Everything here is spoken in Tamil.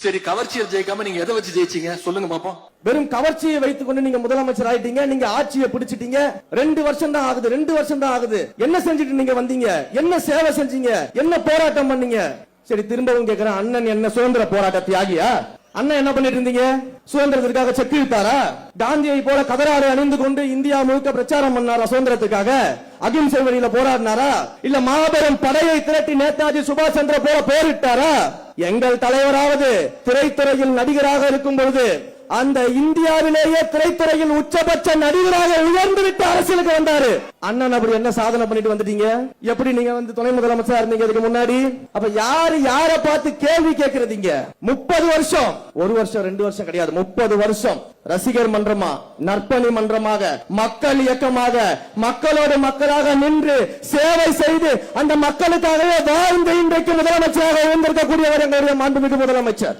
சரி, கவர்ச்சியில் ஜெயிக்காம நீங்க எதை வச்சு ஜெயிச்சீங்க சொல்லுங்க பாப்போம். வெறும் கவர்ச்சியை வைத்துக் கொண்டு நீங்க முதலமைச்சர் ஆயிட்டீங்க, நீங்க ஆட்சியை பிடிச்சிட்டீங்க. 2 வருஷம் தான் ஆகுது, 2 வருஷம் தான் ஆகுது. என்ன செஞ்சுட்டு நீங்க வந்தீங்க? என்ன சேவை செஞ்சீங்க? என்ன போராட்டம் பண்ணீங்க? சரி, திரும்பவும் கேட்கிறேன், அண்ணன் என்ன சுதந்திர போராட்ட தியாகியா? அண்ணன் என்ன பண்ணிட்டு இருந்தீங்க? சுதந்திரத்திற்காக செக்கு வித்தாரா? காந்தியை போல கதராடை அணிந்து கொண்டு இந்தியா முழுக்க பிரச்சாரம் பண்ணாரா? சுதந்திரத்துக்காக அகிம்சை வழியில போராடினாரா? இல்ல மாபெரும் படையை திரட்டி நேதாஜி சுபாஷ் சந்திர போல போரிட்டாரா? எங்கள் தலைவராவது திரைத்துறையில் நடிகராக இருக்கும் பொழுது அந்த இந்தியாவிலேயே திரைத்துறையில் உச்சபட்ச நடிகராக உயர்ந்து விட்டு அரசியலுக்கு வந்தாரு. அண்ணன் அப்படி என்ன சாதனை பண்ணிட்டு வந்துட்டீங்க? எப்படி நீங்க துணை முதலமைச்சரா இருந்தீங்க இதுக்கு முன்னாடி? அப்ப யார பார்த்து கேள்வி கேட்கறதீங்க? 30 வருஷம், 1 வருஷம் 2 வருஷம் கிடையாது, 30 வருஷம் ரசிகர் மன்றமா, நற்பணி மன்றமாக, மக்கள் இயக்கமாக, மக்களோடு மக்களாக நின்று சேவை செய்து அந்த மக்களுக்காகவே வாழ்ந்து இன்றைக்கு முதலமைச்சராக இருந்திருக்கக்கூடியவர் எங்களுடைய மாண்புமிகு முதலமைச்சர்.